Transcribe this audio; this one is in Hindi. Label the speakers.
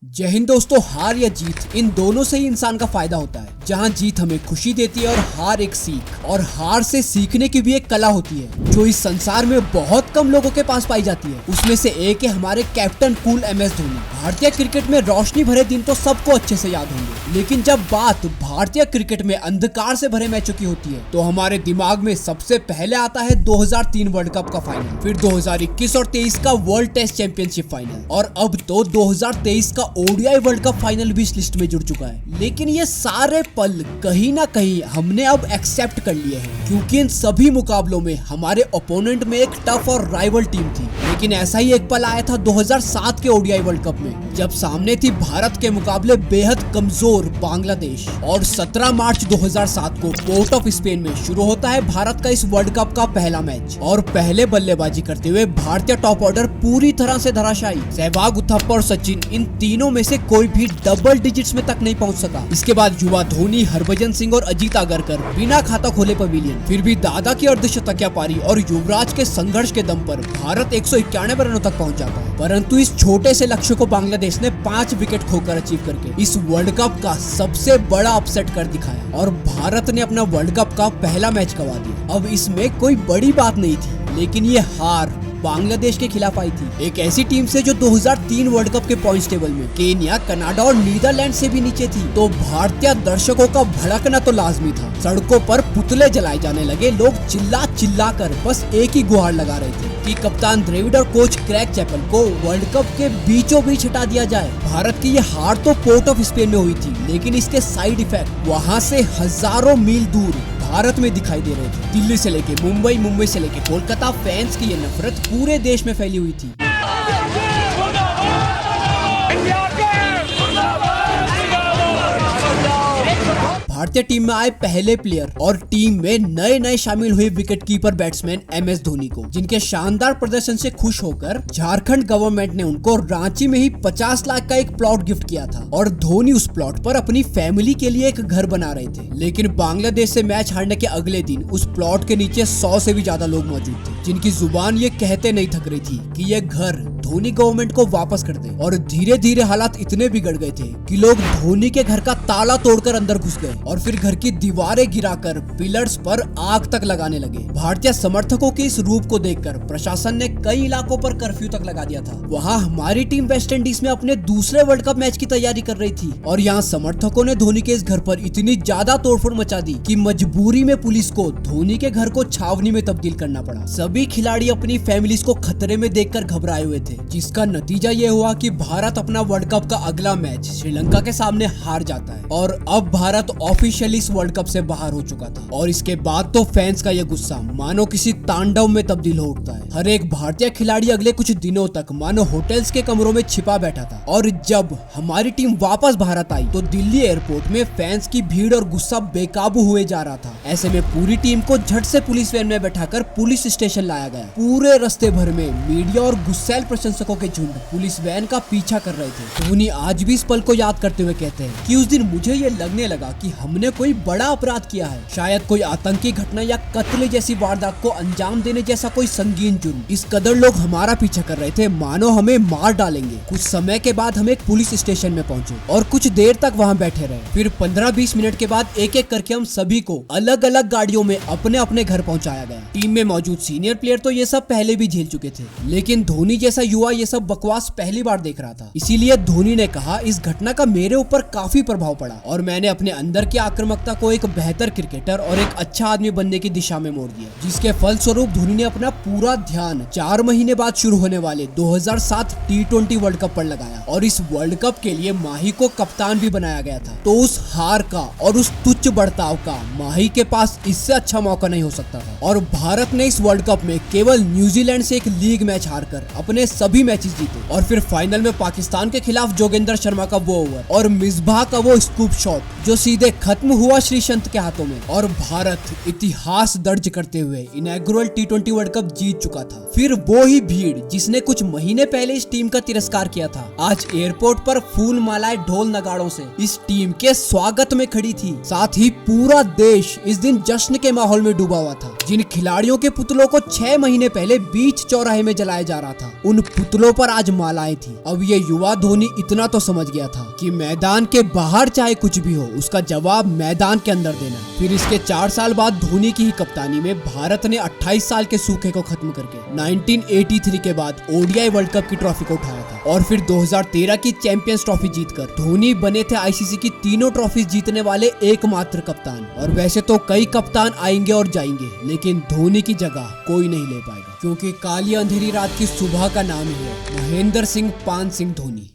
Speaker 1: जय हिंद दोस्तों। हार या जीत इन दोनों से ही इंसान का फायदा होता है। जहां जीत हमें खुशी देती है और हार एक सीख, और हार से सीखने की भी एक कला होती है जो इस संसार में बहुत कम लोगों के पास पाई जाती है। उसमें से एक है हमारे कैप्टन कूल MS धोनी। भारतीय क्रिकेट में रोशनी भरे दिन तो सबको अच्छे से याद होंगे, लेकिन जब बात भारतीय क्रिकेट में अंधकार से भरे मैचों की होती है तो हमारे दिमाग में सबसे पहले आता है 2003 वर्ल्ड कप का फाइनल, फिर 2021 और 23 का वर्ल्ड टेस्ट चैंपियनशिप फाइनल, और अब तो 2023 का ODI वर्ल्ड कप फाइनल भी इस लिस्ट में जुड़ चुका है। लेकिन ये सारे पल कहीं ना कहीं हमने अब एक्सेप्ट कर लिए हैं, क्योंकि इन सभी मुकाबलों में हमारे ओपोनेंट में एक टफ और राइवल टीम थी। लेकिन ऐसा ही एक पल आया था 2007 के ODI वर्ल्ड कप में, जब सामने थी भारत के मुकाबले बेहद कमजोर बांग्लादेश। और 17 मार्च 2007 को पोर्ट ऑफ स्पेन में शुरू होता है भारत का इस वर्ल्ड कप का पहला मैच, और पहले बल्लेबाजी करते हुए भारतीय टॉप ऑर्डर पूरी तरह से धराशायी। सहवाग, उथप्पा और सचिन, इन तीनों में से कोई भी डबल डिजिट्स में तक नहीं पहुंच सका। इसके बाद युवा धोनी, हरभजन सिंह और अजीत आगरकर बिना खाता खोले पवेलियन। फिर भी दादा की अर्धशतकीय पारी और युवराज के संघर्ष के दम पर भारत 191 रनों तक पहुंच जाता है। परंतु इस छोटे से लक्ष्य को बांग्लादेश ने 5 विकेट खोकर अचीव करके इस वर्ल्ड कप का सबसे बड़ा अपसेट कर दिखाया, और भारत ने अपना वर्ल्ड कप का पहला मैच गंवा दिया। अब इसमें कोई बड़ी बात नहीं थी, लेकिन ये हार बांग्लादेश के खिलाफ आई थी, एक ऐसी टीम से जो 2003 वर्ल्ड कप के पॉइंट्स टेबल में केन्या, कनाडा और नीदरलैंड से भी नीचे थी। तो भारतीय दर्शकों का भड़कना तो लाजमी था। सड़कों पर पुतले जलाए जाने लगे, लोग चिल्ला चिल्ला कर बस एक ही गुहार लगा रहे थे कि कप्तान द्रविड़ और कोच क्रैग चैपल को वर्ल्ड कप के बीचों बीच हटा दिया जाए। भारत की ये हार तो पोर्ट ऑफ स्पेन में हुई थी, लेकिन इसके साइड इफेक्ट वहाँ से हजारों मील दूर भारत में दिखाई दे रहे थे। दिल्ली से लेके मुंबई, मुंबई से लेके कोलकाता, फैंस की ये नफरत पूरे देश में फैली हुई थी। भारतीय टीम में आए पहले प्लेयर और टीम में नए शामिल हुए विकेटकीपर बैट्समैन MS धोनी को, जिनके शानदार प्रदर्शन से खुश होकर झारखंड गवर्नमेंट ने उनको रांची में ही 50 लाख का एक प्लॉट गिफ्ट किया था, और धोनी उस प्लॉट पर अपनी फैमिली के लिए एक घर बना रहे थे। लेकिन बांग्लादेश से मैच हारने के अगले दिन उस प्लॉट के नीचे 100 से भी ज्यादा लोग मौजूद थे, जिनकी जुबान ये कहते नहीं थक रही थी कि ये घर धोनी गवर्नमेंट को वापस कर दे। और धीरे धीरे हालात इतने बिगड़ गए थे कि लोग धोनी के घर का ताला तोड़कर अंदर घुस गए और फिर घर की दीवारें गिराकर पिलर्स पर आग तक लगाने लगे। भारतीय समर्थकों के इस रूप को देखकर प्रशासन ने कई इलाकों पर कर्फ्यू तक लगा दिया था। वहाँ हमारी टीम वेस्ट इंडीज में अपने दूसरे वर्ल्ड कप मैच की तैयारी कर रही थी, और यहाँ समर्थकों ने धोनी के इस घर पर इतनी ज्यादा तोड़फोड़ मचा दी कि मजबूरी में पुलिस को धोनी के घर को छावनी में तब्दील करना पड़ा। सभी खिलाड़ी अपनी फैमिलीज को खतरे में देखकर घबराए हुए थे, जिसका नतीजा ये हुआ कि भारत अपना वर्ल्ड कप का अगला मैच श्रीलंका के सामने हार जाता है, और अब भारत ऑफिशियली इस वर्ल्ड कप से बाहर हो चुका था। और इसके बाद तो फैंस का यह गुस्सा मानो किसी तांडव में तब्दील हो उठता है। हर एक भारतीय खिलाड़ी अगले कुछ दिनों तक मानो होटल्स के कमरों में छिपा बैठा था, और जब हमारी टीम वापस भारत आई तो दिल्ली एयरपोर्ट में फैंस की भीड़ और गुस्सा बेकाबू हुए जा रहा था। ऐसे में पूरी टीम को झट से पुलिस वैन में बैठाकर पुलिस स्टेशन लाया गया। पूरे रास्ते भर में मीडिया और गुस्सैल प्रशंसकों के झुंड पुलिस वैन का पीछा कर रहे थे। धोनी आज भी इस पल को याद करते हुए कहते हैं कि उस दिन मुझे ये लगने लगा कि हमने कोई बड़ा अपराध किया है, शायद कोई आतंकी घटना या कत्ल जैसी वारदात को अंजाम देने जैसा कोई संगीन जुर्म। इस कदर लोग हमारा पीछा कर रहे थे मानो हमें मार डालेंगे। कुछ समय के बाद हम एक पुलिस स्टेशन में पहुंचे और कुछ देर तक वहां बैठे रहे। फिर 15-20 मिनट के बाद एक एक करके हम सभी को अलग अलग गाड़ियों में अपने अपने घर पहुंचाया गया। टीम में मौजूद सीनियर प्लेयर तो ये सब पहले भी झेल चुके थे, लेकिन धोनी जैसा युवा ये सब बकवास पहली बार देख रहा था। इसीलिए धोनी ने कहा, इस घटना का मेरे ऊपर काफी प्रभाव पड़ा और मैंने अपने अंदर की आक्रामकता को एक बेहतर क्रिकेटर और एक अच्छा आदमी बनने की दिशा में मोड़ दिया, जिसके फलस्वरूप धोनी ने अपना पूरा ध्यान 4 महीने बाद शुरू होने वाले 2007 T20 वर्ल्ड कप पर लगाया, और इस वर्ल्ड कप के लिए माही को कप्तान भी बनाया गया था। तो उस हार का और उस तुच्छ बर्ताव का माही के पास इससे अच्छा मौका नहीं हो सकता था। और भारत ने इस वर्ल्ड कप में केवल न्यूजीलैंड से एक लीग मैच हारकर अपने सभी मैचेस जीते, और फिर फाइनल में पाकिस्तान के खिलाफ जोगेंद्र शर्मा का वो ओवर और मिसबाह का वो स्कूप शॉट जो सीधे खत्म हुआ श्रीसंत के हाथों में, और भारत इतिहास दर्ज करते हुए इनॉग्रल T20 वर्ल्ड कप जीत चुका था। फिर वो ही भीड़ जिसने कुछ महीने पहले इस टीम का तिरस्कार किया था, आज एयरपोर्ट पर फूल मालाएं ढोल नगाड़ों से इस टीम के स्वागत में खड़ी थी। साथ ही पूरा देश इस दिन जश्न के माहौल में डूबा हुआ था। जिन खिलाड़ियों के पुतलों को 6 महीने पहले बीच चौराहे में जलाया जा रहा था, उन पुतलों पर आज मालाएं थी। अब ये युवा धोनी इतना तो समझ गया था कि मैदान के बाहर चाहे कुछ भी हो, उसका जवाब मैदान के अंदर देना। फिर इसके 4 साल बाद धोनी की ही कप्तानी में भारत ने 28 साल के सूखे को खत्म करके 1983 के बाद ओडीआई वर्ल्ड कप की ट्रॉफी को उठाया था और फिर 2013 की चैंपियंस ट्रॉफी जीतकर धोनी बने थे आईसीसी की तीनों ट्रॉफी जीतने वाले एकमात्र कप्तान। और वैसे तो कई कप्तान आएंगे और जाएंगे, लेकिन धोनी की जगह कोई नहीं ले पाएगा, क्योंकि काली अंधेरी रात की सुबह का नाम ही है महेंद्र सिंह पान सिंह धोनी।